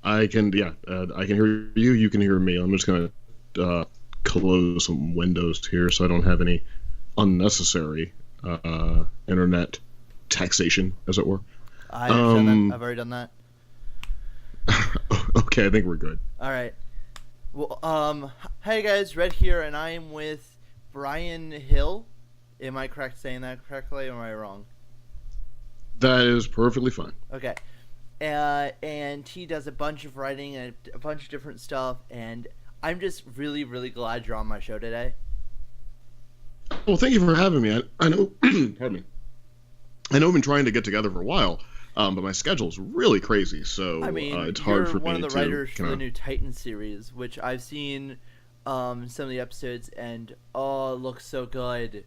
I can, yeah, I can hear you. You can hear me. I'm just gonna close some windows here so I don't have any unnecessary internet taxation, as it were. I understand that. Um, I've already done that. okay, I think we're good. All right. Well, hey guys, Red here, and I am with Byran Hill. Am I correct saying that correctly, or am I wrong? That is perfectly fine. Okay. And he does a bunch of writing and a bunch of different stuff, and I'm just really, really glad you're on my show today. Well, thank you for having me. I know, pardon me. I know we've been trying to get together for a while, but my schedule's really crazy, so I mean, it's hard you're for one me of the to writers for kind the of. new TITANS series, which I've seen some of the episodes, and oh, it looks so good.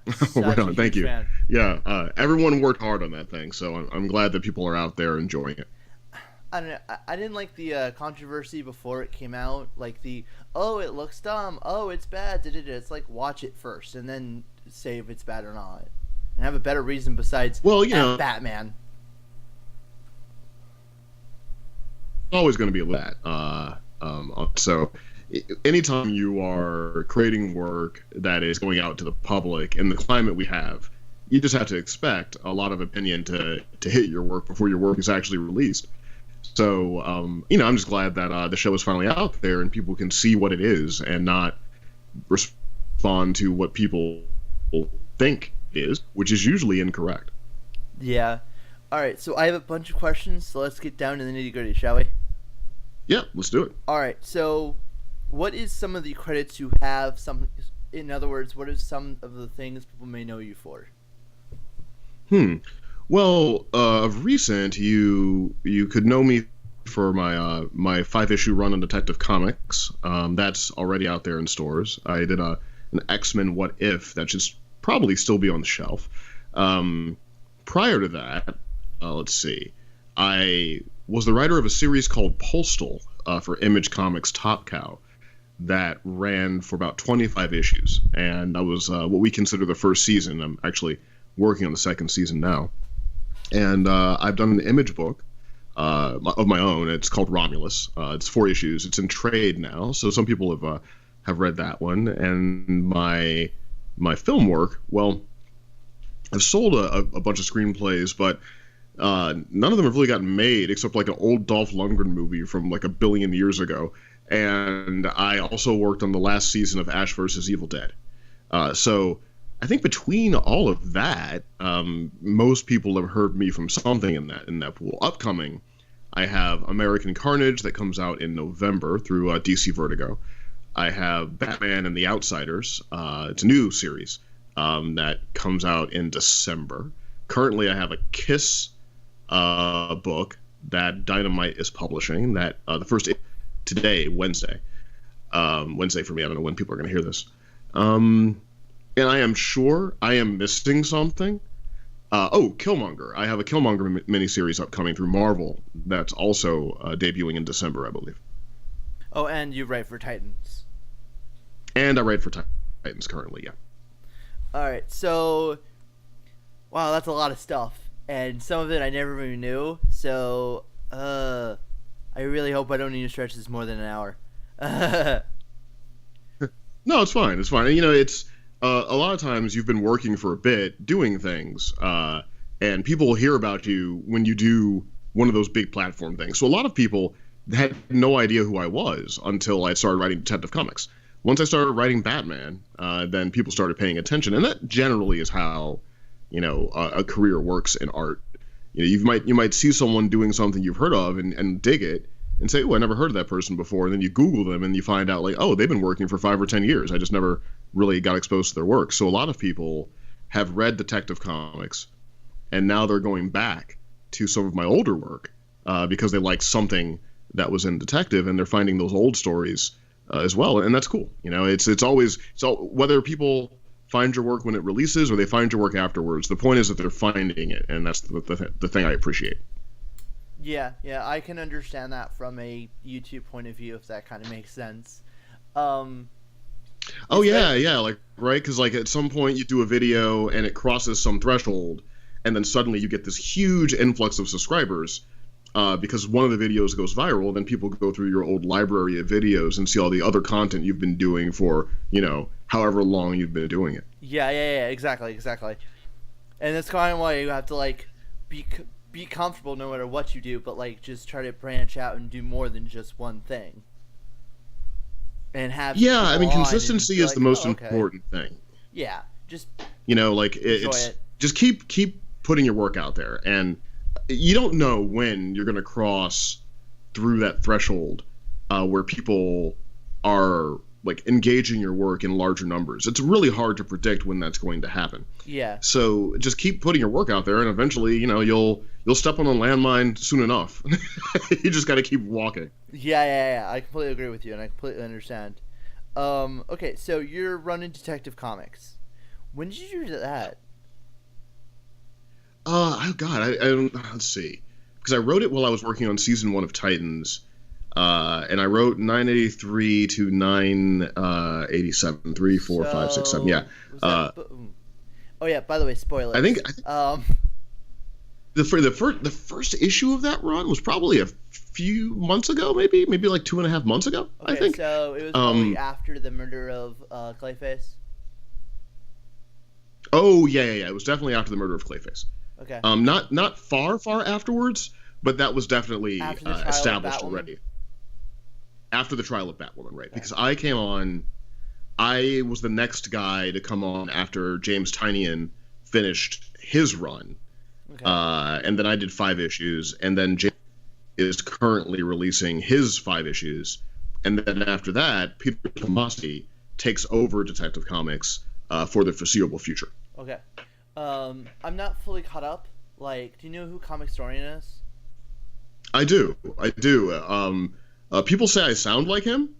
Right Such a on, thank huge you. fan. Yeah, everyone worked hard on that thing, so I'm glad that people are out there enjoying it. I don't know. I didn't like the controversy before it came out. Like oh, it looks dumb. Oh, it's bad. Da-da-da. It's like, watch it first and then say if it's bad or not. And have a better reason besides Well, you know, Batman. always going to be that. So, anytime you are creating work that is going out to the public in the climate we have, you just have to expect a lot of opinion to hit your work before your work is actually released. So, I'm just glad that the show is finally out there and people can see what it is and not respond to what people think it is, which is usually incorrect. Yeah. All right. So I have a bunch of questions. So let's get down to the nitty gritty, shall we? Yeah, let's do it. All right. So, what is some of the credits you have? In other words, what are some of the things people may know you for? Well, of recent, you could know me for my 5-issue run on Detective Comics. That's already out there in stores. I did an X-Men What If that should probably still be on the shelf. Prior to that, let's see, I was the writer of a series called Postal for Image Comics Top Cow that ran for about 25 issues, and that was what we consider the first season. I'm actually working on the second season now. And I've done an image book of my own. It's called Romulus. It's 4 issues. It's in trade now, so some people have read that one. And my film work, well, I've sold a bunch of screenplays, but none of them have really gotten made except like an old Dolph Lundgren movie from like a billion years ago. And I also worked on the last season of Ash vs. Evil Dead. So I think between all of that, most people have heard me from something in that pool. Upcoming, I have American Carnage that comes out in November through DC Vertigo. I have Batman and the Outsiders. It's a new series that comes out in December. Currently, I have a Kiss book that Dynamite is publishing. That the first today, Wednesday. Wednesday for me. I don't know when people are going to hear this. And I am sure I am missing something. Killmonger. I have a Killmonger miniseries upcoming through Marvel that's also debuting in December, I believe. Oh, and you write for Titans. And I write for Titans currently, yeah. All right. So, wow, that's a lot of stuff, and some of it I never even knew. So, I really hope I don't need to stretch this more than an hour. No, it's fine. It's fine. It's a lot of times you've been working for a bit, doing things, and people will hear about you when you do one of those big platform things. So a lot of people had no idea who I was until I started writing Detective Comics. Once I started writing Batman, then people started paying attention, and that generally is how, a career works in art. You might see someone doing something you've heard of and dig it, and say, "Oh, I never heard of that person before." And then you Google them and you find out, like, "Oh, they've been working for 5 or 10 years. I just never really got exposed to their work." So a lot of people have read Detective Comics, and now they're going back to some of my older work because they like something that was in Detective, and they're finding those old stories as well, and that's cool. It's always whether people find your work when it releases or they find your work afterwards. The point is that they're finding it, and that's the thing I appreciate. Yeah, I can understand that from a YouTube point of view, if that kind of makes sense. Oh yeah, like right, because like at some point you do a video and it crosses some threshold, and then suddenly you get this huge influx of subscribers. because one of the videos goes viral, then people go through your old library of videos and see all the other content you've been doing for, however long you've been doing it. Yeah, exactly. And that's kind of why you have to like be comfortable no matter what you do, but like just try to branch out and do more than just one thing. And have consistency is the most important thing. Yeah, just it's just keep putting your work out there, and you don't know when you're going to cross through that threshold where people are like engaging your work in larger numbers. It's really hard to predict when that's going to happen. Yeah. So just keep putting your work out there, and eventually, you'll step on a landmine soon enough. You just got to keep walking. Yeah. I completely agree with you, and I completely understand. Okay, so you're running Detective Comics. When did you do that? Oh God, I don't. Let's see, because I wrote it while I was working on season 1 of Titans. And I wrote 983 to 987, 3, 4, 5, 6, 7. Yeah. Oh yeah. By the way, spoilers. I think the first issue of that run was probably a few months ago, maybe like 2.5 months ago. Okay, I think. So it was probably after the murder of Clayface. Oh yeah. It was definitely after the murder of Clayface. Okay. Not far afterwards, but that was definitely established already. After the trial of Batwoman, right? Okay. Because I was the next guy to come on after James Tynion finished his run. Okay. And then I did 5 issues, and then James is currently releasing his 5 issues. And then after that, Peter Tomasi takes over Detective Comics for the foreseeable future. Okay. I'm not fully caught up. Like, do you know who Comic Historian is? I do. People say I sound like him.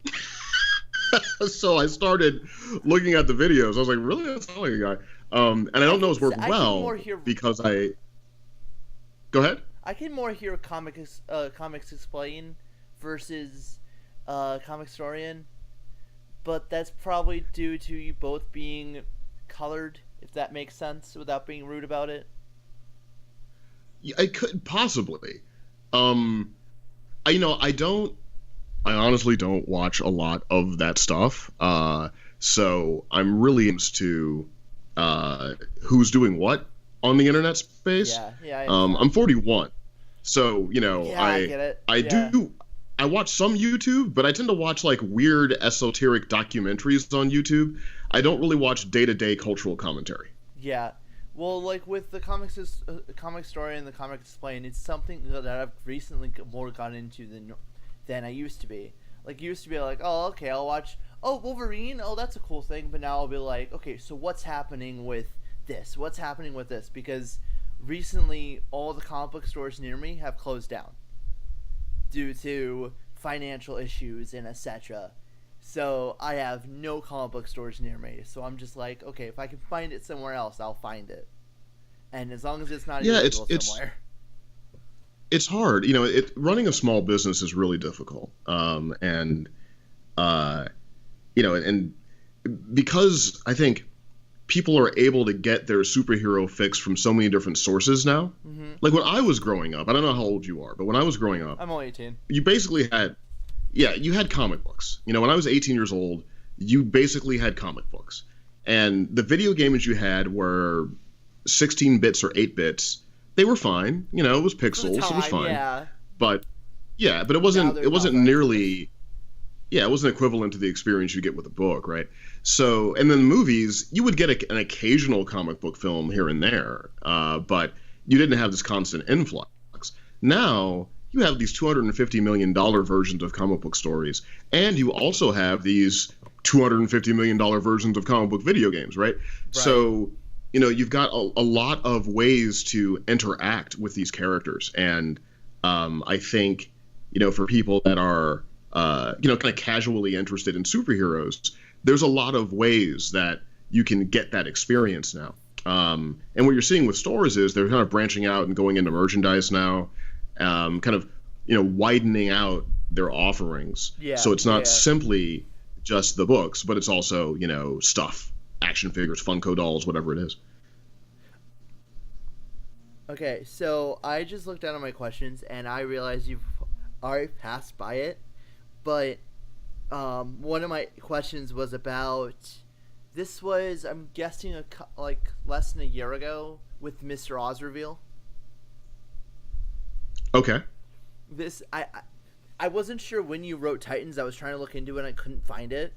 So I started looking at the videos. I was like, really? I sound like a guy. And I don't know his work well because I... Go ahead. I can more hear Comics Explain versus Comic Historian. But that's probably due to you both being colored, if that makes sense, without being rude about it. I could possibly. I honestly don't watch a lot of that stuff, so I'm really used to who's doing what on the internet space. Yeah. I'm 41, so I get it. I watch some YouTube, but I tend to watch like weird esoteric documentaries on YouTube. I don't really watch day-to-day cultural commentary. Yeah. Well, like with the comic story and the Comic Explain, it's something that I've recently more gotten into than I used to be. Like, used to be like, oh, okay, I'll watch, Wolverine, that's a cool thing, but now I'll be like, okay, so what's happening with this? What's happening with this? Because recently, all the comic book stores near me have closed down due to financial issues and etc. So I have no comic book stores near me. So I'm just like, okay, if I can find it somewhere else, I'll find it. And as long as it's not illegal somewhere. It's hard. Running a small business is really difficult. And because I think people are able to get their superhero fix from so many different sources now. Mm-hmm. Like when I was growing up, I don't know how old you are, but when I was growing up, I'm only 18. You basically had, you had comic books. When I was 18 years old, you basically had comic books. And the video games you had were 16 bits or 8 bits. They were fine. It was pixels. It was fine. Yeah. But it wasn't nearly, it wasn't equivalent to the experience you get with a book, right? So, and then movies, you would get an occasional comic book film here and there, but you didn't have this constant influx. Now, you have these $250 million versions of comic book stories, and you also have these $250 million versions of comic book video games, right? So, you've got a lot of ways to interact with these characters, and I think, for people that are, kind of casually interested in superheroes, there's a lot of ways that you can get that experience now. And what you're seeing with stores is they're kind of branching out and going into merchandise now, kind of, widening out their offerings. Yeah, so it's not simply just the books, but it's also, stuff, action figures, Funko dolls, whatever it is. Okay, so I just looked down at my questions and I realized you've already passed by it. But one of my questions was about this was I'm guessing like less than a year ago with Mr. Oz reveal. Okay. This I wasn't sure when you wrote Titans. I was trying to look into it and I couldn't find it.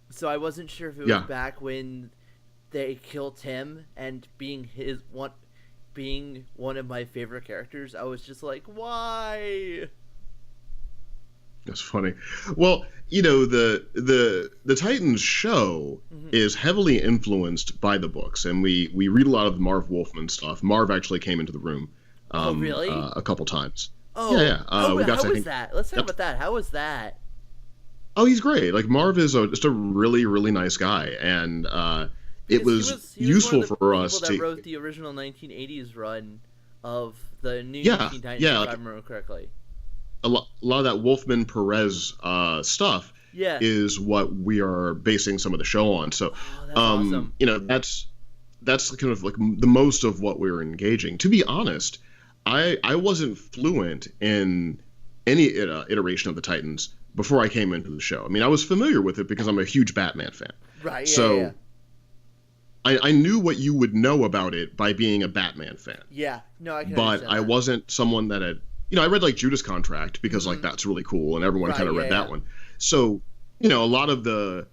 So I wasn't sure if it was Yeah. back when they killed Tim and being one of my favorite characters. I was just like, why? That's funny. Well, the Titans show is heavily influenced by the books, and we read a lot of the Marv Wolfman stuff. Marv actually came into the room, Oh, really? a couple times. Oh, Yeah, yeah. how, We got how to, I was think, that? Let's talk yep. about that. How was that? Oh, he's great. Like Marv is just a really, really nice guy, and it Because was he was one useful of the for people us that to. wrote the original 1980s run of the new Yeah, Teen Titans, yeah. if I Like remember correctly. a lot of that Wolfman Perez stuff Yeah. is what we are basing some of the show on. So, Oh, that's awesome. that's kind of like the most of what we're engaging. To be honest, I wasn't fluent in any iteration of the Titans before I came into the show. I mean, I was familiar with it because I'm a huge Batman fan. Right, yeah, So yeah. I knew what you would know about it by being a Batman fan. Yeah, no, I can But understand I that. wasn't someone that had, I read like Judas Contract because like that's really cool and everyone Right, kind of read yeah, that yeah. one. So, a lot of the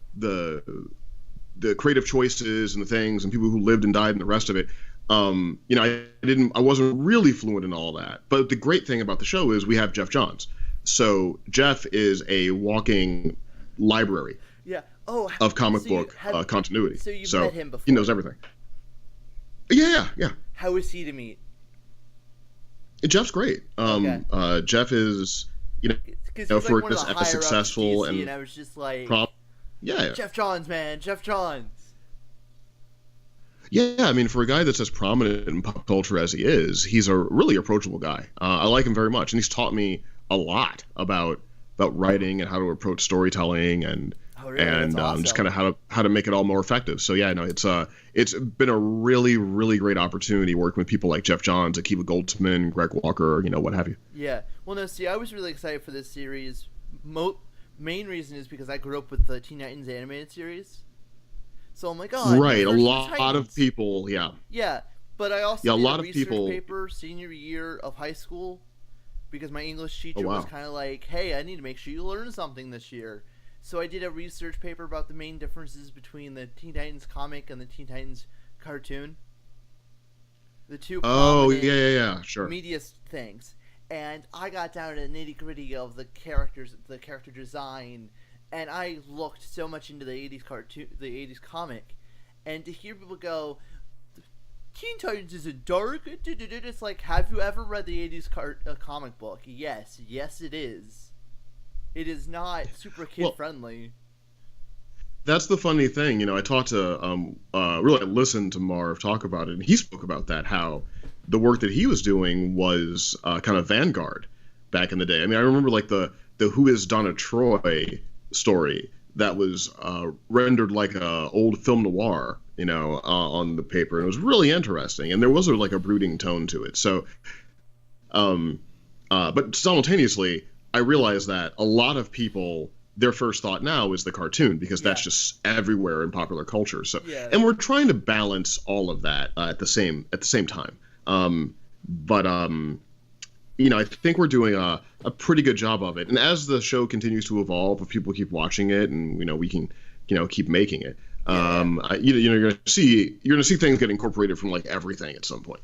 creative choices and the things and people who lived and died and the rest of it, I wasn't really fluent in all that. But the great thing about the show is we have Jeff Johns. So Jeff is a walking library Yeah. Oh, of comic so you book have- continuity. So you've met him before. He knows everything. Yeah. How is he to meet? Jeff's great. Jeff is, Because he's for like one of the as higher successful ups DC, and and I was just like, yeah. Jeff Johns, man, Jeff Johns. Yeah, I mean, for a guy that's as prominent in pop culture as he is, he's a really approachable guy. I like him very much, and he's taught me a lot about writing and how to approach storytelling and Oh, really? That's awesome. just kind of how to make it all more effective. So yeah, no, it's been a really, really great opportunity working with people like Jeff Johns, Akiva Goldsman, Greg Walker, what have you. Yeah. Well, no, see, I was really excited for this series. Main reason is because I grew up with the Teen Titans animated series. So I'm like, oh, Right, a version lot of Titans. people, yeah. Yeah, but I also Yeah, a did lot a of research people- paper senior year of high school because my English teacher Oh, wow. was kind of like, hey, I need to make sure you learn something this year. So I did a research paper about the main differences between the Teen Titans comic and the Teen Titans cartoon. The two Oh, prominent yeah, sure. media things. And I got down to the nitty gritty of the characters, the character design, and I looked so much into the 80s cartoon, the 80s comic, and to hear people go, Teen Titans isn't dark, it's like, have you ever read the 80s comic book? Yes, it is. It is not super kid friendly. That's the funny thing, I talked to really I listened to Marv talk about it, and he spoke about that, how the work that he was doing was kind of vanguard back in the day. I mean, I remember like the Who is Donna Troy story that was rendered like a old film noir, on the paper, and it was really interesting, and there was like a brooding tone to it. So, but simultaneously, I realized that a lot of people, their first thought now is the cartoon because that's just everywhere in popular culture. So, and we're trying to balance all of that at the same time. I think we're doing a pretty good job of it. And as the show continues to evolve, if people keep watching it, and we can, keep making it, you're gonna see things get incorporated from like everything at some point.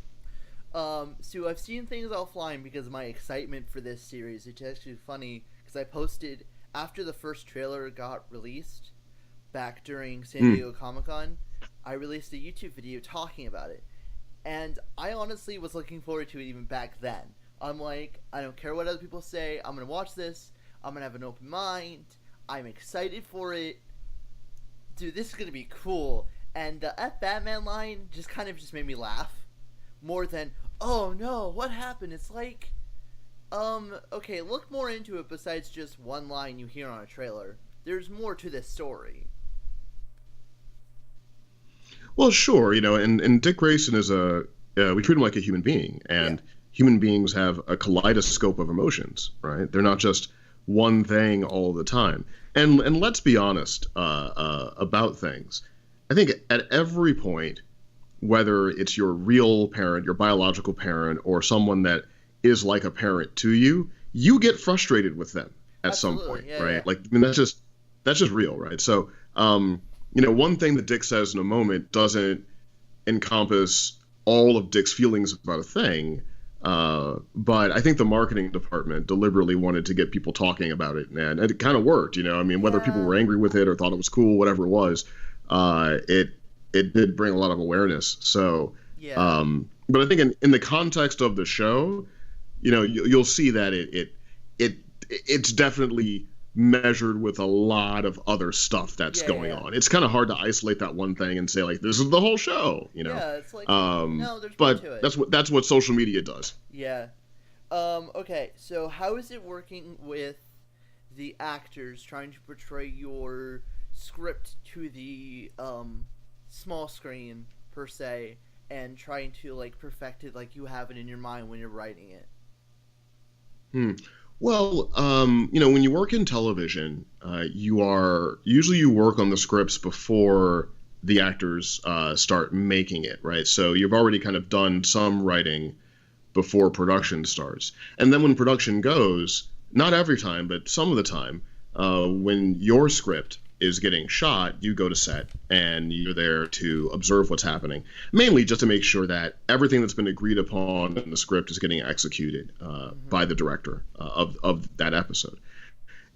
So I've seen things offline because of my excitement for this series. It's actually funny because I posted after the first trailer got released back during San Diego Comic-Con. I released a YouTube video talking about it, and I honestly was looking forward to it even back then. I'm like, I don't care what other people say. I'm gonna watch this. I'm gonna have an open mind. I'm excited for it. Dude, this is gonna be cool. And the F Batman line just kind of just made me laugh more than, oh no, what happened? It's like, okay, look more into it besides just one line you hear on a trailer. There's more to this story. Well, sure, and Dick Grayson is we treat them like a human being, and human beings have a kaleidoscope of emotions, right? They're not just one thing all the time. And let's be honest about things. I think at every point, whether it's your real parent, your biological parent, or someone that is like a parent to you, you get frustrated with them at some point, right? Yeah. Like, I mean, that's just real, right? So, one thing that Dick says in a moment doesn't encompass all of Dick's feelings about a thing, but I think the marketing department deliberately wanted to get people talking about it, and it kind of worked, I mean, whether people were angry with it or thought it was cool, whatever it was, it did bring a lot of awareness. So, but I think in the context of the show, you'll see that it's definitely measured with a lot of other stuff that's going on. It's kind of hard to isolate that one thing and say, like, this is the whole show, Yeah, it's like, no, there's more to it. That's what social media does. Yeah. Okay, so how is it working with the actors trying to portray your script to the small screen, per se, and trying to, like, perfect it like you have it in your mind when you're writing it? Well, when you work in television, you work on the scripts before the actors start making it, right? So you've already kind of done some writing before production starts. And then when production goes, not every time, but some of the time, when your script is getting shot, you go to set and you're there to observe what's happening, mainly just to make sure that everything that's been agreed upon in the script is getting executed by the director of that episode.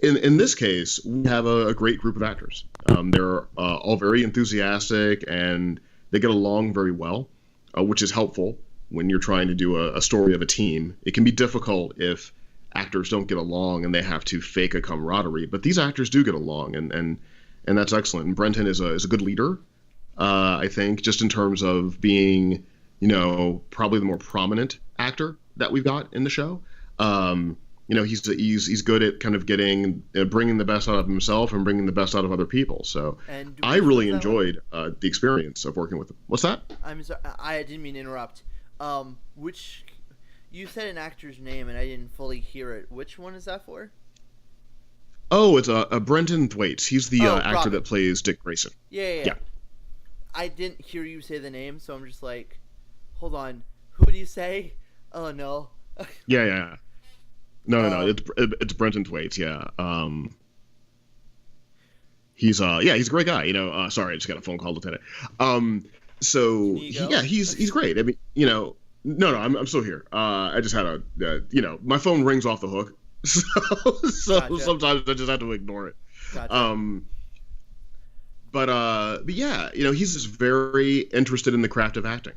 In this case, we have a great group of actors. They're all very enthusiastic and they get along very well, which is helpful when you're trying to do a story of a team. It can be difficult if actors don't get along and they have to fake a camaraderie, but these actors do get along, and that's excellent. And Brenton is a good leader, I think, just in terms of being, probably the more prominent actor that we've got in the show. He's good at kind of bringing the best out of himself and bringing the best out of other people. So I really enjoyed the experience of working with him. What's that? I'm sorry, I didn't mean to interrupt. You said an actor's name and I didn't fully hear it. Which one is that for? Oh, it's Brenton Thwaites. He's the actor that plays Dick Grayson. Yeah. I didn't hear you say the name, so I'm just like, hold on. Who do you say? Oh, no. Yeah. No. It's Brenton Thwaites. Yeah. He's a great guy. Sorry, I just got a phone call today. So he's great. I mean, no, I'm still here. I just had my phone rings off the hook. So gotcha. Sometimes I just have to ignore it. Gotcha. But yeah, he's just very interested in the craft of acting.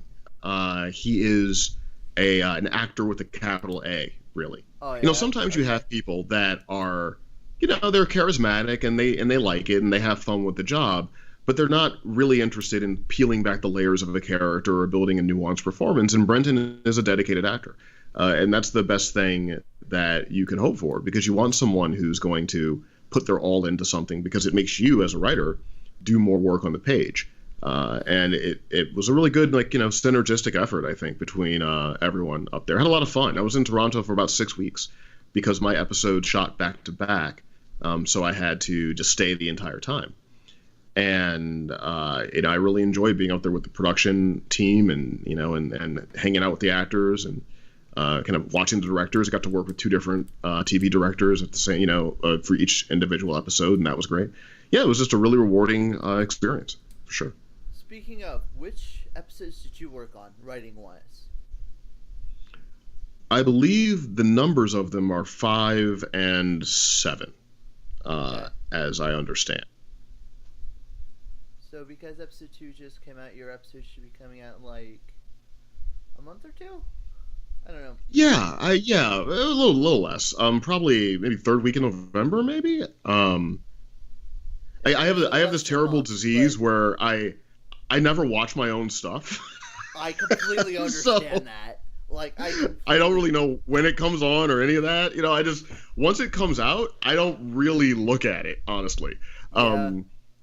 He is an actor with a capital A, really. Oh, yeah? Sometimes you have people that are, they're charismatic and they like it and they have fun with the job, but they're not really interested in peeling back the layers of a character or building a nuanced performance. And Brenton is a dedicated actor. And that's the best thing that you can hope for, because you want someone who's going to put their all into something, because it makes you as a writer do more work on the page. And it was a really good, synergistic effort, I think, between everyone up there. I had a lot of fun. I was in Toronto for about 6 weeks because my episode shot back to back. So I had to just stay the entire time. And I really enjoyed being out there with the production team and and hanging out with the actors and kind of watching the directors. I got to work with two different TV directors at the same, for each individual episode, and that was great. Yeah, it was just a really rewarding experience, for sure. Speaking of, which episodes did you work on, writing-wise? I believe the numbers of them are 5 and 7, as I understand. So because episode 2 just came out, your episode should be coming out in like a month or two? I don't know. Yeah, a little less. Probably maybe third week in November, maybe. I have this terrible disease where I never watch my own stuff. I completely understand that. Like I don't really know when it comes on or any of that. I just, once it comes out, I don't really look at it, honestly. Yeah.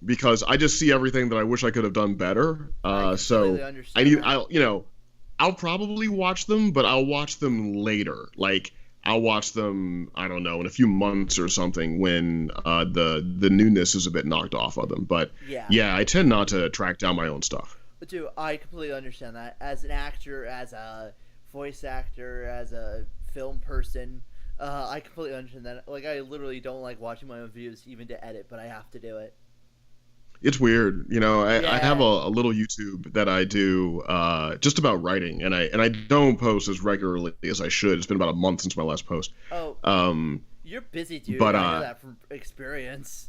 Because I just see everything that I wish I could have done better. So I I'll probably watch them, but I'll watch them later. Like I'll watch them, I don't know, in a few months or something when the newness is a bit knocked off of them. But Yeah. yeah, I tend not to track down my own stuff. But dude, I completely understand that. As an actor, as a voice actor, as a film person, I completely understand that. Like, I literally don't like watching my own videos even to edit, but I have to do it. It's weird, you know. I have Yeah. a little YouTube that I do just about writing, and I don't post as regularly as I should. It's been about a month since my last post. Oh, Um, you're busy, dude. but I know that from experience.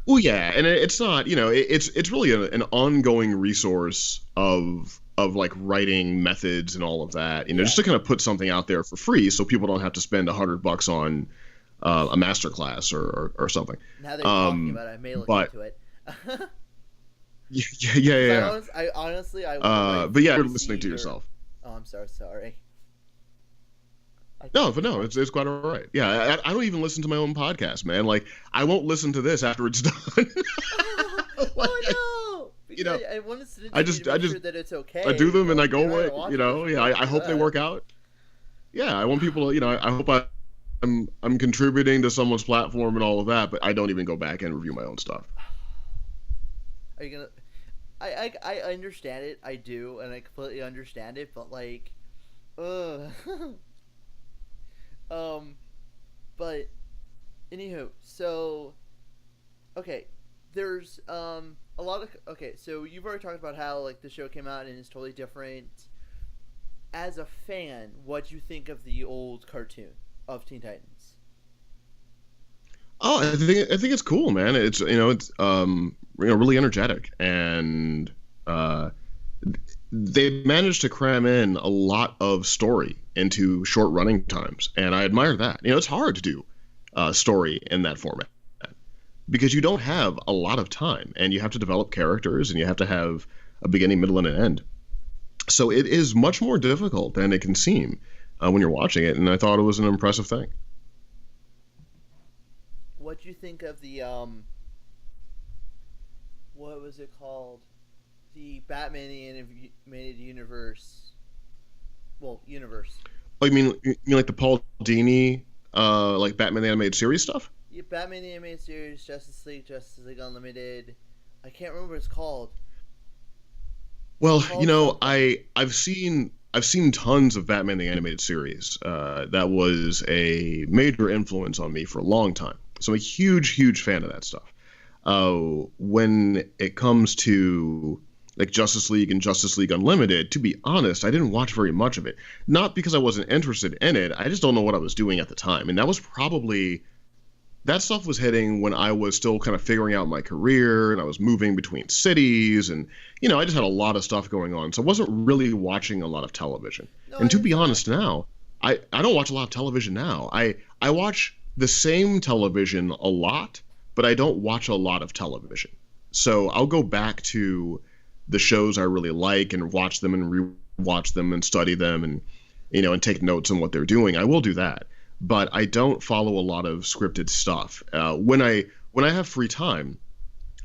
well, yeah, and it's not, you know, it's really an ongoing resource of like writing methods and all of that, you know, Yeah. just to kind of put something out there for free, so people don't have to spend $100 on a master class or something. Now that you're talking Um, about it, I may look but into it. yeah, yeah, yeah, yeah. I honestly, I want to But yeah, you're see listening to your. yourself. Oh, I'm so sorry. I No, can't but no, talk. it's quite all right. Yeah, I don't even listen to my own podcast, man. Like, I won't listen to this after it's done. Like, Oh no! you Because know, I want to sit I to just, make I just, sure that it's okay. I do them and I But go you're not away. gonna watch You it know, if yeah, you I do hope they that. work out. Yeah, I want people to, you know, I hope I'm contributing to someone's platform and all of that, but I don't even go back and review my own stuff. Are you gonna? I understand it. I do, and I completely understand it. But like, ugh. um, but anywho, so okay, there's a lot of okay. So you've already talked about how like the show came out and it's totally different. As a fan, what do you think of the old cartoon of Teen Titans? Oh, I think it's cool, man. It's it's really energetic, and uh they managed to cram in a lot of story into short running times, and I admire that. You know, it's hard to do story in that format because you don't have a lot of time, and you have to develop characters, and you have to have a beginning, middle, and an end. So it is much more difficult than it can seem when you're watching it, and I thought it was an impressive thing. What do you think of the what was it called? The Batman the Animated Universe. Well, universe. Oh, you mean like the Paul Dini, like Batman the Animated Series stuff? Yeah, Batman the Animated Series, Justice League Unlimited. I can't remember what it's called. It's Well, called something. I've seen tons of Batman the Animated Series. That was a major influence on me for a long time. So I'm a huge fan of that stuff. When it comes to like Justice League and Justice League Unlimited, to be honest, I didn't watch very much of it. Not because I wasn't interested in it. I just don't know what I was doing at the time, and that stuff was hitting when I was still kind of figuring out my career and I was moving between cities and I just had a lot of stuff going on. So I wasn't really watching a lot of television. No, And I to be understand that. honest now, I don't watch a lot of television now. I watch the same television a lot, but I don't watch a lot of television. So I'll go back to the shows I really like and watch them and rewatch them and study them and and take notes on what they're doing. I will do that, but I don't follow a lot of scripted stuff. When I have free time,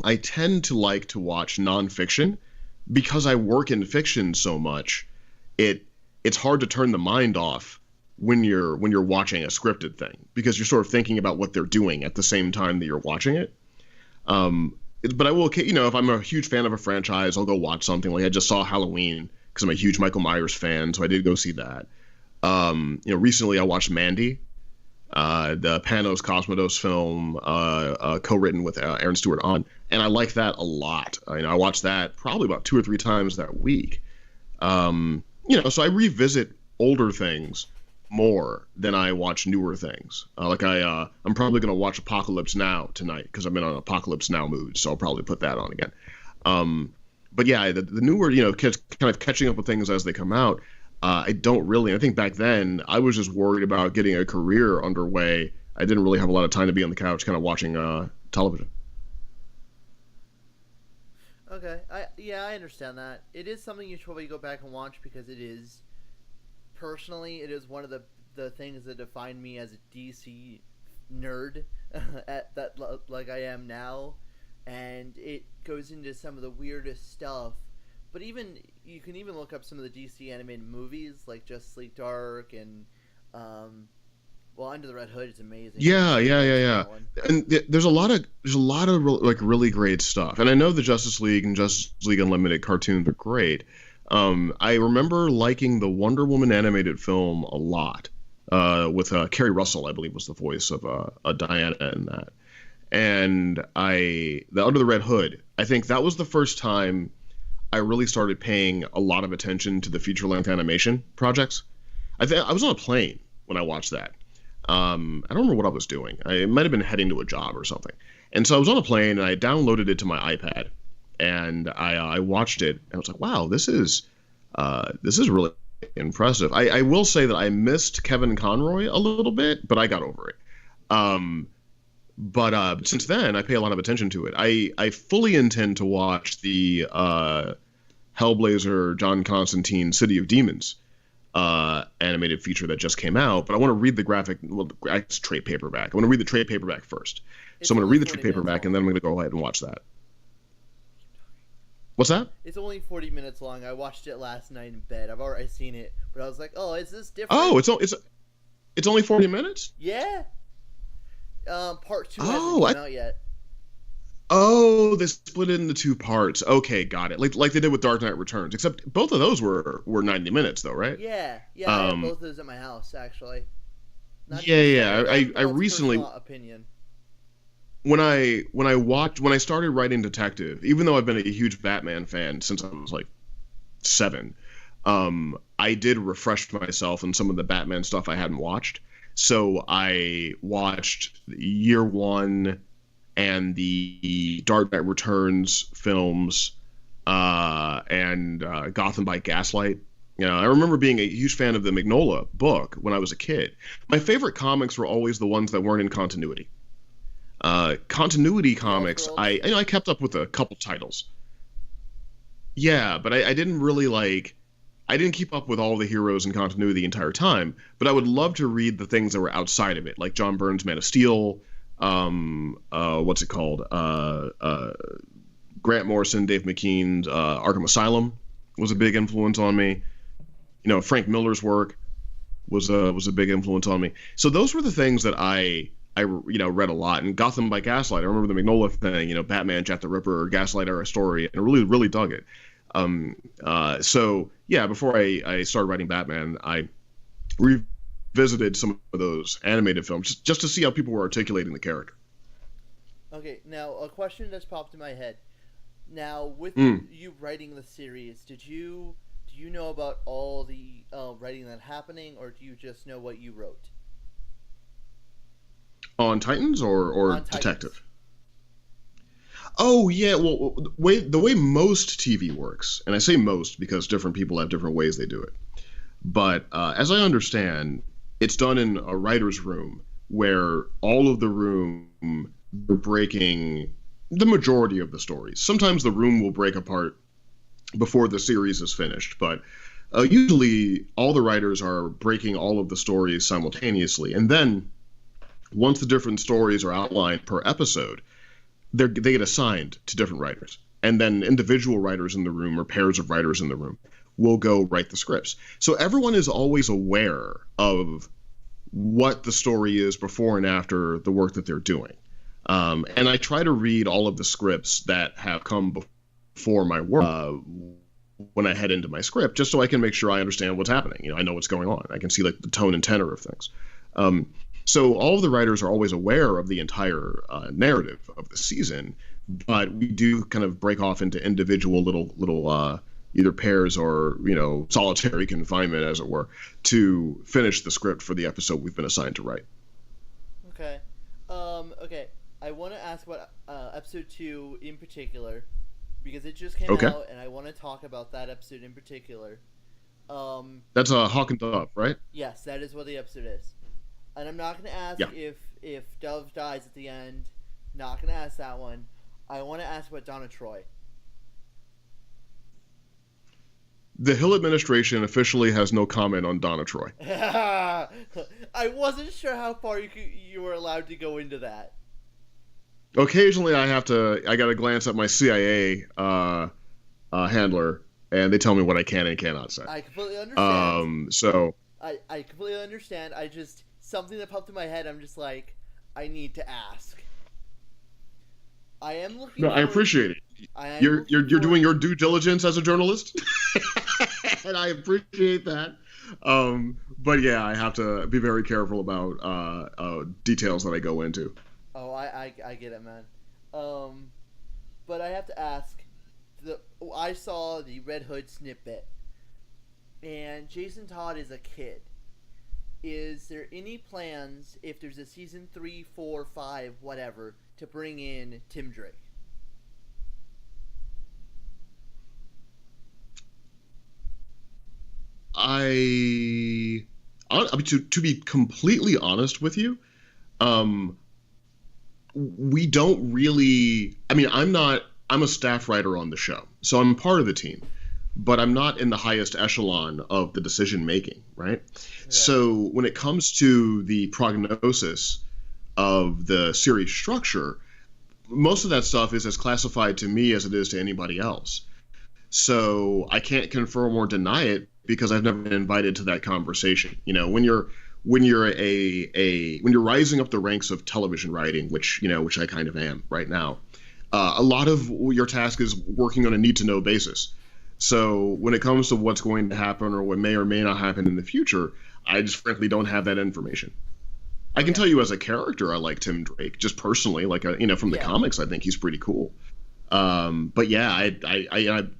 I tend to like to watch nonfiction because I work in fiction so much. It's hard to turn the mind off when you're watching a scripted thing because you're sort of thinking about what they're doing at the same time that you're watching it. But I will, if I'm a huge fan of a franchise, I'll go watch something. Like I just saw Halloween because I'm a huge Michael Myers fan, so I did go see that. Recently I watched Mandy, the Panos Cosmatos film, co-written with Aaron Stewart on, and I like that a lot. I watched that probably about 2 or 3 times that week. So I revisit older things more than I watch newer things. I'm probably gonna watch Apocalypse Now tonight because I'm in an Apocalypse Now mood, so I'll probably put that on again. Um, but yeah, the newer, kids kind of catching up with things as they come out. I don't really. I think back then I was just worried about getting a career underway. I didn't really have a lot of time to be on the couch, kind of watching television. Okay, I understand that. It is something you should probably go back and watch because it is personally it is one of the things that define me as a DC nerd at that like I am now, and it goes into some of the weirdest stuff. But even you can even look up some of the DC animated movies like Justice League Dark and Under the Red Hood is amazing. Yeah. And there's a lot of like really great stuff. And I know the Justice League and Justice League Unlimited cartoons are great. I remember liking the Wonder Woman animated film a lot. With Kerry Russell, I believe, was the voice of Diana in that. And the Under the Red Hood, I think that was the first time I really started paying a lot of attention to the feature-length animation projects. I was on a plane when I watched that. I don't remember what I was doing. I might have been heading to a job or something. And so I was on a plane, and I downloaded it to my iPad, and I watched it, and I was like, wow, this is really impressive. I will say that I missed Kevin Conroy a little bit, but I got over it. But since then, I pay a lot of attention to it. I fully intend to watch the Hellblazer John Constantine City of Demons animated feature that just came out, but I want to read the graphic. Well, it's trade paperback. I want to read the trade paperback first. So I'm going to read the trade paperback, and then I'm going to go ahead and watch that. What's that? It's only 40 minutes long. I watched it last night in bed. I've already seen it, but I was like, oh, is this different? Oh, it's only 40 minutes? Yeah. Part 2 hasn't come out yet. Oh, they split it into 2 parts. Okay, got it. Like they did with Dark Knight Returns. Except both of those were 90 minutes, though, right? Yeah. I have both of those at my house, actually. I recently. Opinion. When I started writing detective, even though I've been a huge Batman fan since I was like 7, I did refresh myself in some of the Batman stuff I hadn't watched. So I watched Year One and the Dark Knight Returns films, and Gotham by Gaslight. You know, I remember being a huge fan of the Mignola book when I was a kid. My favorite comics were always the ones that weren't in continuity. Continuity comics, I kept up with a couple titles. Yeah, but I didn't really I didn't keep up with all the heroes in continuity the entire time, but I would love to read the things that were outside of it, like John Byrne's Man of Steel, what's it called? Grant Morrison, Dave McKean's Arkham Asylum was a big influence on me. You know, Frank Miller's work was a big influence on me. So those were the things that I read a lot. And Gotham by Gaslight, I remember the Mignola thing, you know, Batman, Jack the Ripper, Gaslight era story, and I really, really dug it. So yeah, before I started writing Batman, I revisited some of those animated films just to see how people were articulating the character. Okay, now a question that's popped in my head. Now, with you writing the series, do you know about all the writing that's happening, or do you just know what you wrote? On Titans or on Detective? Titans. Oh yeah, well the way most TV works, and I say most because different people have different ways they do it. But as I understand, it's done in a writer's room where all of the room are breaking the majority of the stories. Sometimes the room will break apart before the series is finished, but usually all the writers are breaking all of the stories simultaneously, and then once the different stories are outlined per episode, they get assigned to different writers. And then individual writers in the room or pairs of writers in the room will go write the scripts. So everyone is always aware of what the story is before and after the work that they're doing. And I try to read all of the scripts that have come before my work when I head into my script, just so I can make sure I understand what's happening. You know, I know what's going on. I can see like the tone and tenor of things. So all of the writers are always aware of the entire narrative of the season, but we do kind of break off into individual little either pairs or, you know, solitary confinement, as it were, to finish the script for the episode we've been assigned to write. Okay. Okay. I want to ask about episode 2 in particular, because it just came out, and I want to talk about that episode in particular. That's Hawk and Dove, right? Yes, that is what the episode is. And I'm not going to ask if Dove dies at the end. Not going to ask that one. I want to ask about Donna Troy. The Hill administration officially has no comment on Donna Troy. I wasn't sure how far you were allowed to go into that. Occasionally I got to glance at my CIA handler and they tell me what I can and cannot say. I completely understand. So I completely understand. I just, something that popped in my head, I'm just like, I need to ask. I am looking. no, I appreciate it. You're doing your due diligence as a journalist, and I appreciate that. But yeah, I have to be very careful about details that I go into. Oh, I get it, man. But I have to ask. I saw the Red Hood snippet, and Jason Todd is a kid. Is there any plans, if there's a season 3, 4, 5, whatever, to bring in Tim Drake? I mean, to be completely honest with you, um, we don't really. I mean, I'm a staff writer on the show, so I'm part of the team, but I'm not in the highest echelon of the decision making, right? Yeah. So when it comes to the prognosis of the series structure, most of that stuff is as classified to me as it is to anybody else. So I can't confirm or deny it because I've never been invited to that conversation. You know, when you're when you're rising up the ranks of television writing, which I kind of am right now, a lot of your task is working on a need to know basis. So when it comes to what's going to happen or what may or may not happen in the future, I just frankly don't have that information. I can tell you as a character, I like Tim Drake, just personally, like from the comics, I think he's pretty cool. But yeah, I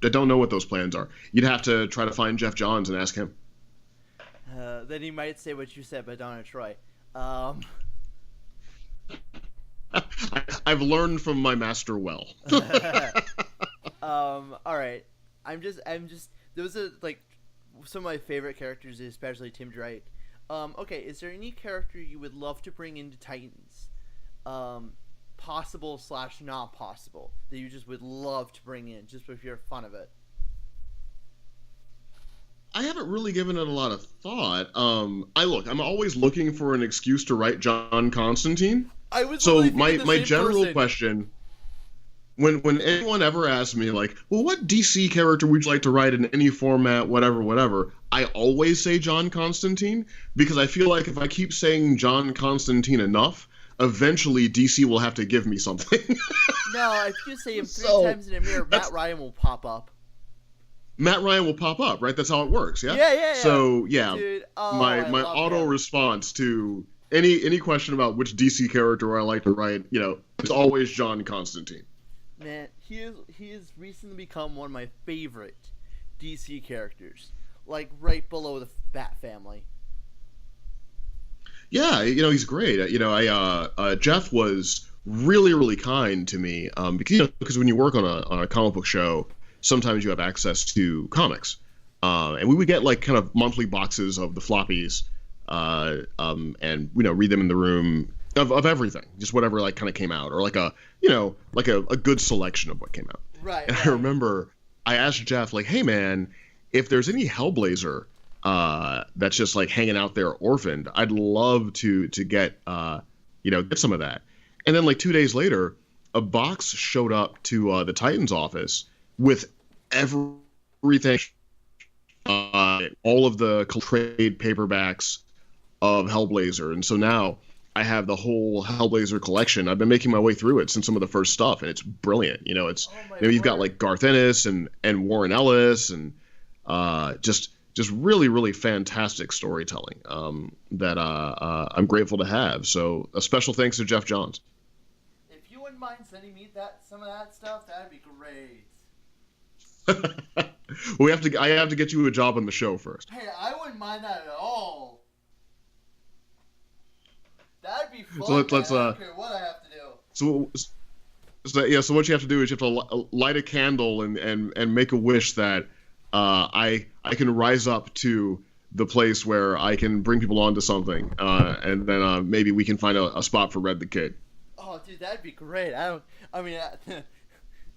don't know what those plans are. You'd have to try to find Jeff Johns and ask him. Then he might say what you said about Donna Troy. I've learned from my master well. All right. I'm just. Those are like some of my favorite characters, especially Tim Drake. Okay, is there any character you would love to bring into Titans? Possible / not possible that you just would love to bring in, just for your fun of it? I haven't really given it a lot of thought. I'm always looking for an excuse to write John Constantine. I was so really my general question, when anyone ever asks me like, well, what DC character would you like to write in any format, whatever, I always say John Constantine, because I feel like if I keep saying John Constantine enough, eventually DC will have to give me something. No, if you say him three times in a mirror, Matt Ryan will pop up. Matt Ryan will pop up, right? That's how it works, yeah? Yeah. So, yeah, dude, my auto response to any question about which DC character I like to write, is always John Constantine. Man, he has recently become one of my favorite DC characters, like right below the Bat Family. Yeah, he's great. Jeff was really, really kind to me because when you work on a comic book show, sometimes you have access to comics, and we would get like kind of monthly boxes of the floppies, and read them in the room of everything, just whatever like kind of came out, or like a good selection of what came out. Right. And I remember I asked Jeff like, hey man, if there's any Hellblazer that's just like hanging out there orphaned, I'd love to get get some of that. And then like 2 days later, a box showed up to the Titans office with everything, all of the trade paperbacks of Hellblazer. And so now I have the whole Hellblazer collection. I've been making my way through it since some of the first stuff, and it's brilliant. You've got like Garth Ennis and Warren Ellis, and just really, really fantastic storytelling that I'm grateful to have. So a special thanks to Jeff Johns. If you wouldn't mind sending me some of that stuff, that'd be great. I have to get you a job on the show first. Hey, I wouldn't mind that at all. That'd be fun. So let's I don't care what I have to do. So what you have to do is you have to light a candle and make a wish that I can rise up to the place where I can bring people onto something, and then maybe we can find a spot for Red the Kid. Oh, dude, that'd be great.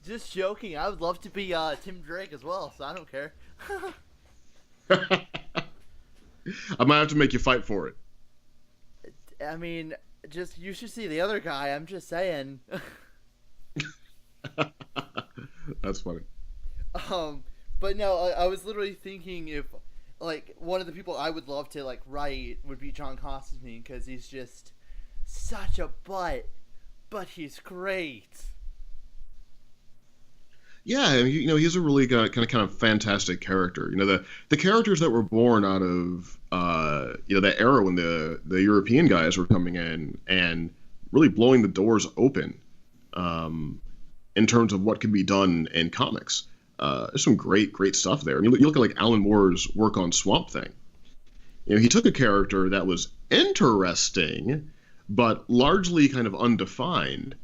Just joking. I would love to be Tim Drake as well, so I don't care. I might have to make you fight for it. I mean, you should see the other guy. I'm just saying. That's funny. But no, I was literally thinking if like one of the people I would love to like write would be John Constantine because he's just such a but he's great. Yeah, and he's a really kind of fantastic character. The characters that were born out of that era when the European guys were coming in and really blowing the doors open in terms of what could be done in comics. There's some great stuff there. You look at like Alan Moore's work on Swamp Thing. He took a character that was interesting, but largely kind of undefined,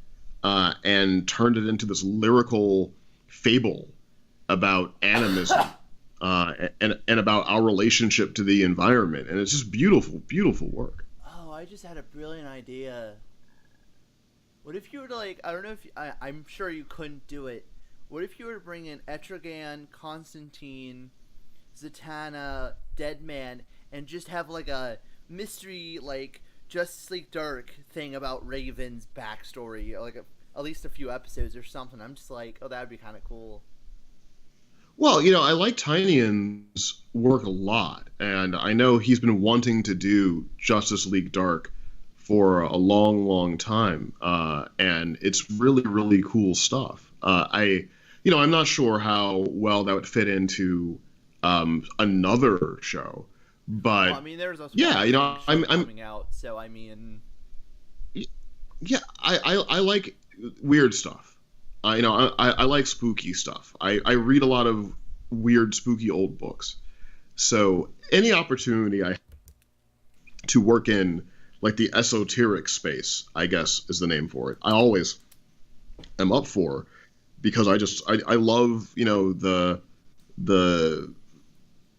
and turned it into this lyrical fable about animism and about our relationship to the environment. And it's just beautiful work. Oh, I just had a brilliant idea. What if you were to like, I don't know if I'm sure you couldn't do it. What if you were to bring in Etrigan, Constantine, Zatanna, Deadman, and just have like a mystery like Justice League Dark thing about Raven's backstory, like at least a few episodes or something? I'm just like, oh, that would be kind of cool. Well, I like Tynian's work a lot, and I know he's been wanting to do Justice League Dark for a long time, and it's really cool stuff. I'm not sure how well that would fit into another show, but well, I mean, there's a I'm coming out, so I mean, yeah, I like weird stuff. I like spooky stuff. I read a lot of weird, spooky old books. So any opportunity I to work in like the esoteric space, I guess is the name for it, I always am up for, because I love the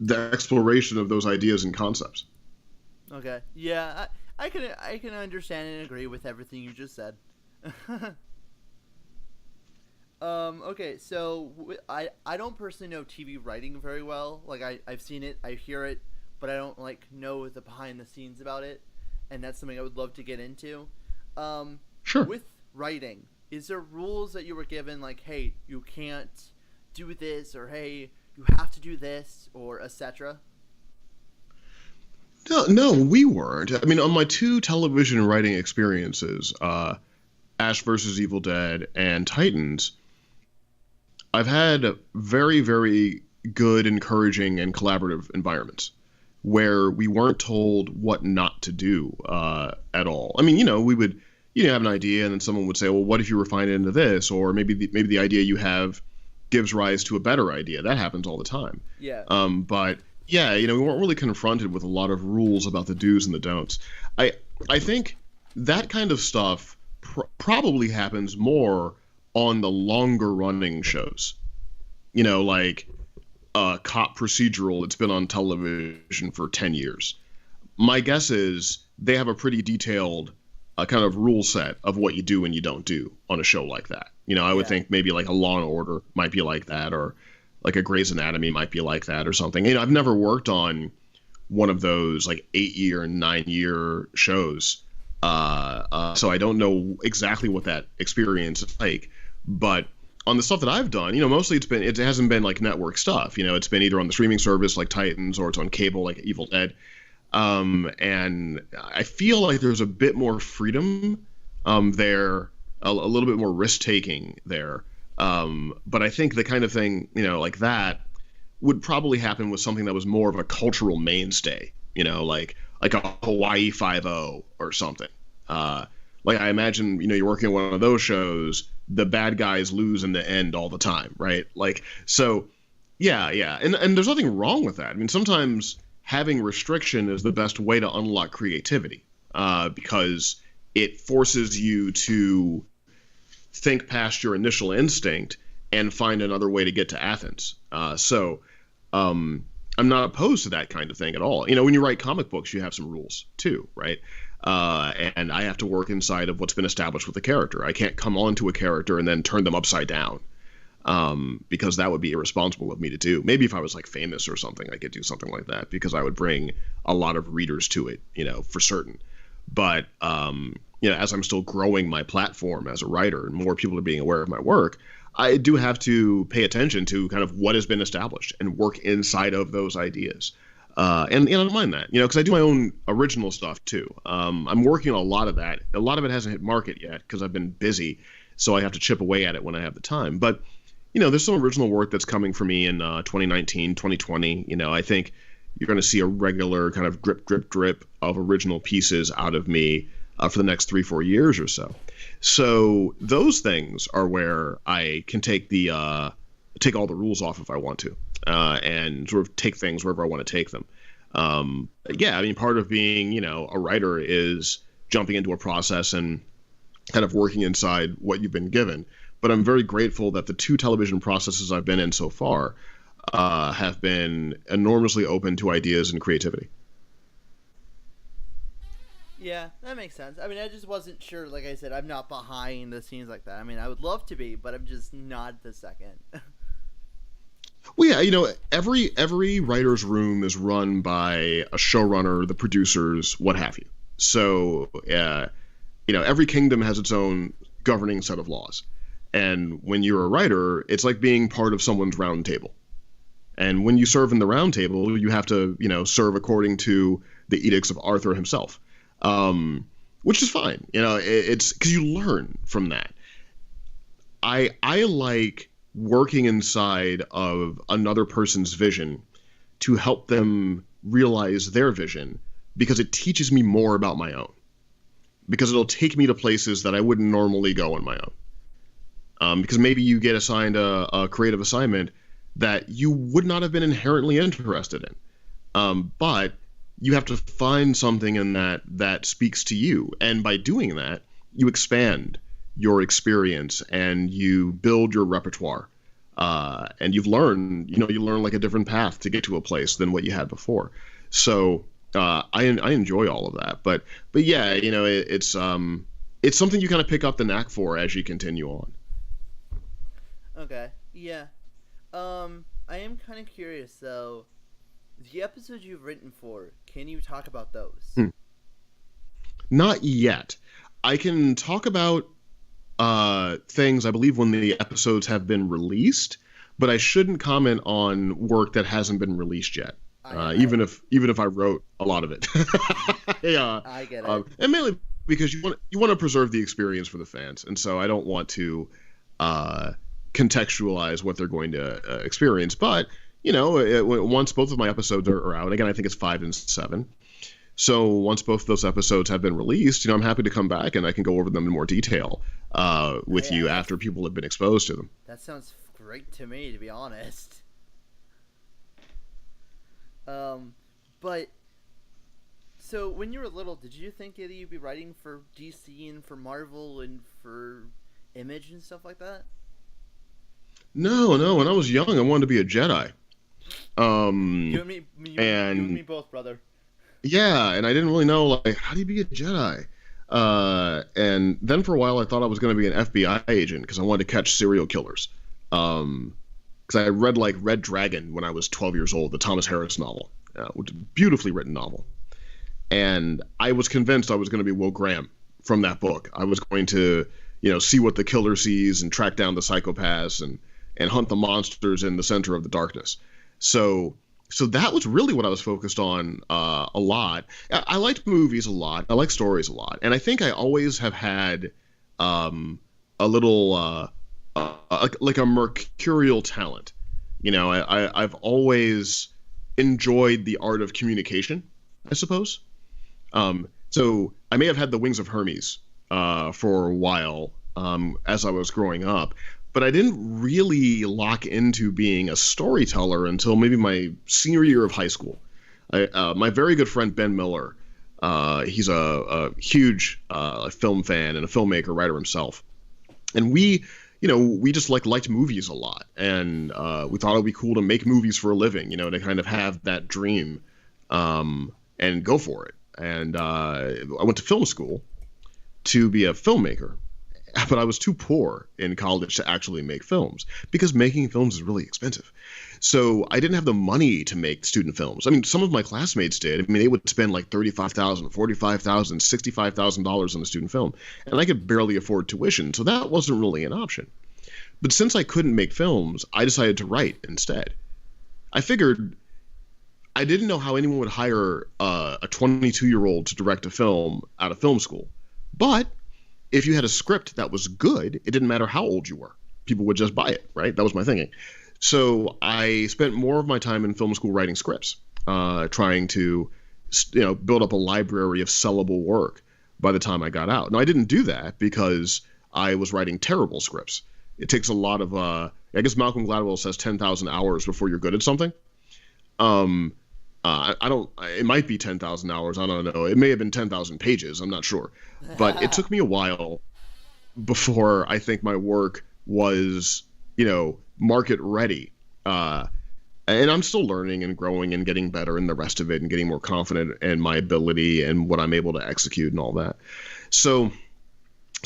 exploration of those ideas and concepts. Okay, yeah, I can understand and agree with everything you just said. Okay, so I don't personally know TV writing very well. Like I've seen it, I hear it, but I don't like know the behind the scenes about it, and that's something I would love to get into. Sure. With writing, is there rules that you were given, like, hey, you can't do this, or hey, you have to do this, or etc.? No, we weren't. I mean, on my two television writing experiences, Ash vs. Evil Dead and Titans, I've had very good, encouraging, and collaborative environments where we weren't told what not to do at all. I mean, we would have an idea, and then someone would say, well, what if you refine it into this? Or maybe the idea you have gives rise to a better idea. That happens all the time. Yeah. But yeah, we weren't really confronted with a lot of rules about the do's and the don'ts. I think that kind of stuff probably happens more on the longer running shows, like a cop procedural that's been on television for 10 years. My guess is they have a pretty detailed kind of rule set of what you do and you don't do on a show like that. I would think maybe like a Law and Order might be like that, or like a Grey's Anatomy might be like that or something. I've never worked on one of those like 8-year and 9-year shows. So I don't know exactly what that experience is like, but on the stuff that I've done, mostly it hasn't been like network stuff. It's been either on the streaming service like Titans, or it's on cable like Evil Dead. And I feel like there's a bit more freedom there, a little bit more risk taking there. But I think the kind of thing, like that would probably happen with something that was more of a cultural mainstay, like a Hawaii 5-0 or something. Like I imagine, you're working on one of those shows, the bad guys lose in the end all the time, right? Like, so yeah. And there's nothing wrong with that. I mean, sometimes having restriction is the best way to unlock creativity, because it forces you to think past your initial instinct and find another way to get to Athens. So I'm not opposed to that kind of thing at all. When you write comic books, you have some rules too, right? And I have to work inside of what's been established with the character. I can't come onto a character and then turn them upside down, because that would be irresponsible of me to do. Maybe if I was like famous or something, I could do something like that, because I would bring a lot of readers to it, for certain. But as I'm still growing my platform as a writer and more people are being aware of my work, I do have to pay attention to kind of what has been established and work inside of those ideas. And I don't mind that, because I do my own original stuff too. I'm working on a lot of that. A lot of it hasn't hit market yet because I've been busy, so I have to chip away at it when I have the time. But, there's some original work that's coming for me in 2019, 2020. I think you're going to see a regular kind of drip, drip, drip of original pieces out of me for the next 3-4 years or so. So those things are where I can take all the rules off if I want to, and sort of take things wherever I want to take them. Yeah, I mean, part of being, a writer is jumping into a process and kind of working inside what you've been given. But I'm very grateful that the 2 television processes I've been in so far have been enormously open to ideas and creativity. Yeah, that makes sense. I mean, I just wasn't sure. Like I said, I'm not behind the scenes like that. I mean, I would love to be, but I'm just not the second. Well, yeah, every writer's room is run by a showrunner, the producers, what have you. So, every kingdom has its own governing set of laws. And when you're a writer, it's like being part of someone's round table. And when you serve in the round table, you have to, serve according to the edicts of Arthur himself. Which is fine. It's because you learn from that. I like working inside of another person's vision to help them realize their vision, because it teaches me more about my own, because it'll take me to places that I wouldn't normally go on my own. Because maybe you get assigned a creative assignment that you would not have been inherently interested in. But you have to find something in that speaks to you. And by doing that, you expand your experience and you build your repertoire. And you learn like a different path to get to a place than what you had before. So I enjoy all of that. But yeah, it's something you kind of pick up the knack for as you continue on. Okay. Yeah. I am kind of curious though. The episodes you've written for, can you talk about those? Not yet. I can talk about things, I believe, when the episodes have been released, but I shouldn't comment on work that hasn't been released yet. Even if I wrote a lot of it. Yeah. I get it. And mainly because you want to preserve the experience for the fans, and so I don't want to contextualize what they're going to experience. But once both of my episodes are out, again, I think it's 5 and 7. So once both of those episodes have been released, I'm happy to come back and I can go over them in more detail with you after people have been exposed to them. That sounds great to me, to be honest. But so when you were little, did you think that you'd be writing for DC and for Marvel and for Image and stuff like that? No. When I was young, I wanted to be a Jedi. You and me both, brother. Yeah, and I didn't really know, like, how do you be a Jedi? And then for a while, I thought I was going to be an FBI agent because I wanted to catch serial killers. Because I read, like, Red Dragon when I was 12 years old, the Thomas Harris novel, which is a beautifully written novel. And I was convinced I was going to be Will Graham from that book. I was going to, see what the killer sees and track down the psychopaths and hunt the monsters in the center of the darkness. So that was really what I was focused on a lot. I liked movies a lot. I like stories a lot. And I think I always have had a little, like a mercurial talent. I've always enjoyed the art of communication, I suppose. So I may have had the wings of Hermes for a while as I was growing up. But I didn't really lock into being a storyteller until maybe my senior year of high school. My very good friend Ben Miller, he's a huge film fan and a filmmaker, writer himself. And we just liked movies a lot. And we thought it would be cool to make movies for a living, to kind of have that dream and go for it. And I went to film school to be a filmmaker. But I was too poor in college to actually make films because making films is really expensive. So I didn't have the money to make student films. I mean, some of my classmates did. I mean, they would spend like $35,000, $45,000, $65,000 on a student film, and I could barely afford tuition. So that wasn't really an option. But since I couldn't make films, I decided to write instead. I figured I didn't know how anyone would hire a 22-year-old to direct a film out of film school. But if you had a script that was good, it didn't matter how old you were. People would just buy it, right? That was my thinking. So I spent more of my time in film school writing scripts, trying to, build up a library of sellable work by the time I got out. Now, I didn't do that because I was writing terrible scripts. It takes a lot of, I guess Malcolm Gladwell says 10,000 hours before you're good at something. I don't, it might be 10,000 hours. I don't know. It may have been 10,000 pages. I'm not sure. But it took me a while before I think my work was, market ready. And I'm still learning and growing and getting better in the rest of it and getting more confident in my ability and what I'm able to execute and all that. So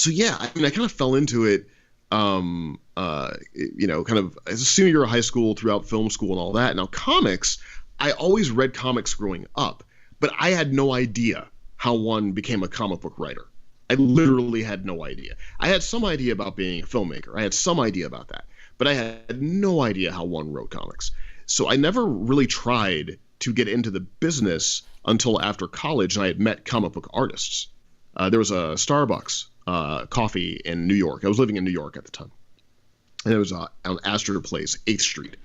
yeah, I kind of fell into it, kind of as a senior year of high school, throughout film school and all that. Now, comics, I always read comics growing up, but I had no idea how one became a comic book writer. I literally had no idea. I had some idea about being a filmmaker. I had some idea about that, but I had no idea how one wrote comics. So I never really tried to get into the business until after college, and I had met comic book artists. There was a Starbucks coffee in New York. I was living in New York at the time. And it was on Astor Place, 8th Street,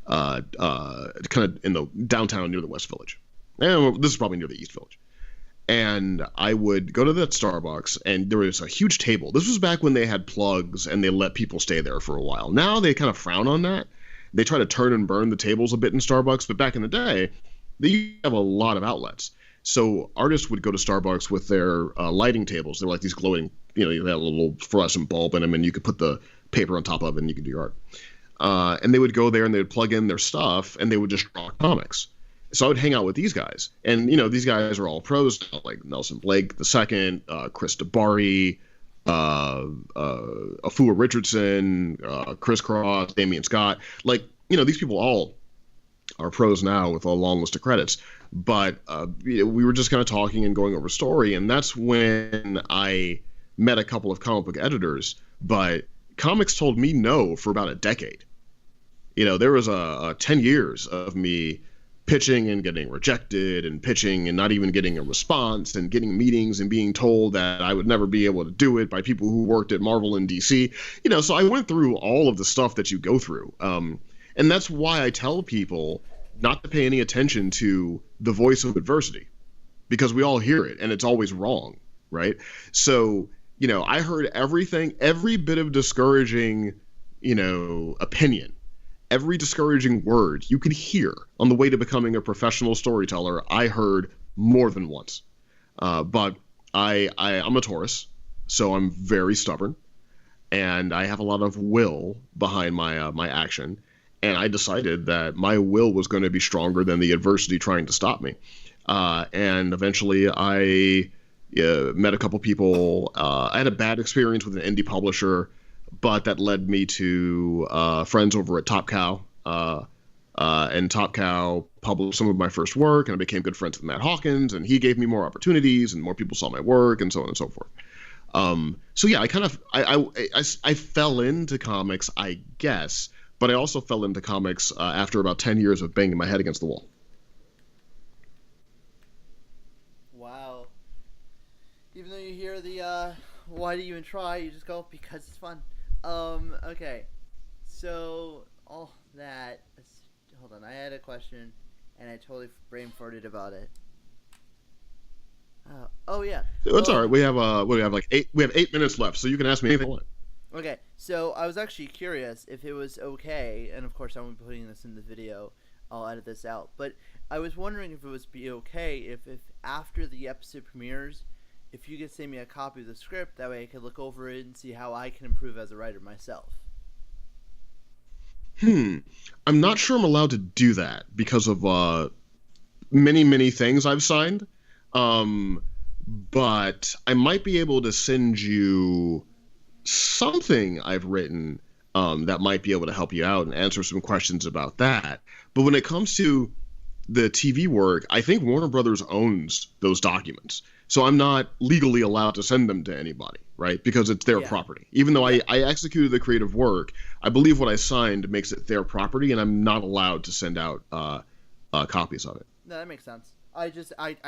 kind of in the downtown near the West Village. And this is probably near the East Village. And I would go to that Starbucks, and there was a huge table. This was back when they had plugs and they let people stay there for a while. Now they kind of frown on that. They try to turn and burn the tables a bit in Starbucks, but back in the day, they have a lot of outlets. So artists would go to Starbucks with their lighting tables. They were like these glowing, they had a little fluorescent bulb in them, and you could put the paper on top of it, and you could do your art. And they would go there, and they would plug in their stuff, and they would just draw comics. So I would hang out with these guys. And, these guys are all pros now, like Nelson Blake II, Chris DeBari, Afua Richardson, Chris Cross, Damian Scott. Like, these people all are pros now with a long list of credits. But we were just kind of talking and going over story. And that's when I met a couple of comic book editors. But comics told me no for about a decade. There was a 10 years of me pitching and getting rejected and pitching and not even getting a response and getting meetings and being told that I would never be able to do it by people who worked at Marvel and DC. So I went through all of the stuff that you go through. And that's why I tell people not to pay any attention to the voice of adversity, because we all hear it and it's always wrong, right? So, I heard everything, every bit of discouraging, opinion, every discouraging word you could hear on the way to becoming a professional storyteller, I heard more than once. But I'm a Taurus, so I'm very stubborn, and I have a lot of will behind my action. And I decided that my will was going to be stronger than the adversity trying to stop me. And eventually I met a couple people. I had a bad experience with an indie publisher, but that led me to friends over at Top Cow. And Top Cow published some of my first work, and I became good friends with Matt Hawkins, and he gave me more opportunities, and more people saw my work, and so on and so forth. So yeah, I fell into comics, I guess, but I also fell into comics after about 10 years of banging my head against the wall. Wow. Even though you hear the why do you even try, you just go because it's fun. Okay. So all that, hold on, I had a question and I totally brain farted about it. Oh yeah. It's all right. We have like 8 minutes left, so you can ask me anything you want. Okay, so I was actually curious if it was okay, and of course I won't be putting this in the video, I'll edit this out, but I was wondering if it would be okay if after the episode premieres, if you could send me a copy of the script, that way I could look over it and see how I can improve as a writer myself. I'm not sure I'm allowed to do that because of many things I've signed, but I might be able to send you something I've written that might be able to help you out and answer some questions about that. But when it comes to the TV work, I think Warner Brothers owns those documents. So I'm not legally allowed to send them to anybody, right? Because it's their Yeah. property. Even though Yeah. I executed the creative work, I believe what I signed makes it their property, and I'm not allowed to send out copies of it. No, that makes sense. I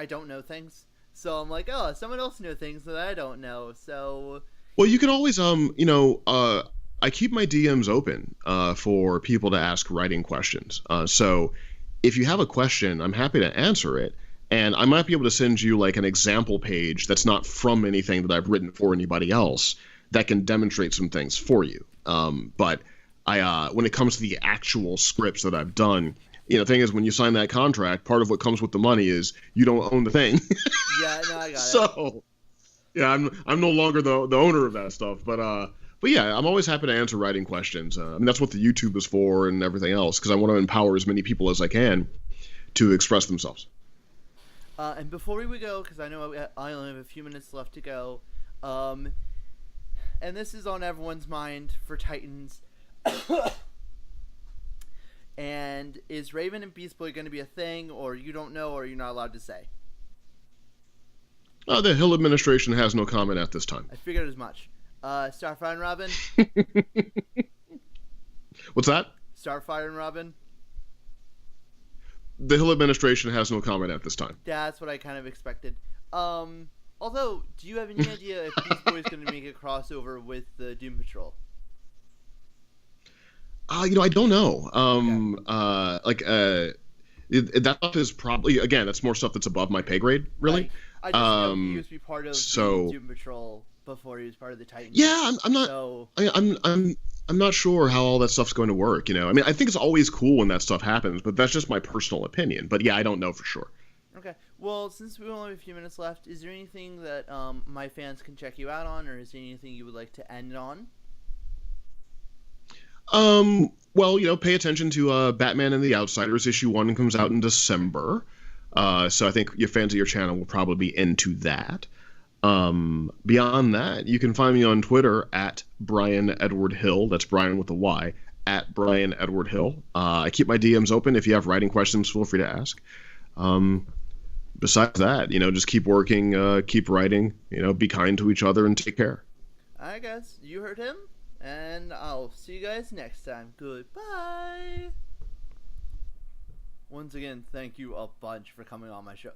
don't know things, so I'm like, oh, someone else knew things that I don't know. So Well, you can always I keep my DMs open for people to ask writing questions. So if you have a question, I'm happy to answer it. And I might be able to send you like an example page that's not from anything that I've written for anybody else that can demonstrate some things for you. But when it comes to the actual scripts that I've done, the thing is, when you sign that contract, part of what comes with the money is you don't own the thing. yeah, no, I got it. So yeah, I'm no longer the owner of that stuff. But yeah, I'm always happy to answer writing questions. I mean, that's what the YouTube is for and everything else, because I want to empower as many people as I can to express themselves. And before we go, because I know I only have a few minutes left to go, and this is on everyone's mind for Titans. And is Raven and Beast Boy going to be a thing, or you don't know, or you're not allowed to say? The Hill administration has no comment at this time. I figured as much. Starfire and Robin? What's that? Starfire and Robin? The Hill administration has no comment at this time. That's what I kind of expected. Although, do you have any idea if Beast Boy is going to make a crossover with the Doom Patrol? I don't know. Okay. That stuff is probably, again, that's more stuff that's above my pay grade, really. Like, I just know he used to be part of the Doom Patrol before he was part of the Titans. Yeah, I'm not. So, I'm not sure how all that stuff's going to work. I mean, I think it's always cool when that stuff happens, but that's just my personal opinion. But yeah, I don't know for sure. okay. Well, since we only have a few minutes left, is there anything that my fans can check you out on, or is there anything you would like to end on? Well, pay attention to Batman and the Outsiders. Issue 1 comes out in December. So I think your fans of your channel will probably be into that. Beyond that, you can find me on Twitter at Brian Edward Hill. That's Brian with a Y, at Brian Edward Hill. I keep my DMs open. If you have writing questions, feel free to ask. Besides that, just keep working, keep writing, be kind to each other and take care. All right, guys. You heard him. And I'll see you guys next time. Goodbye. Once again, thank you a bunch for coming on my show.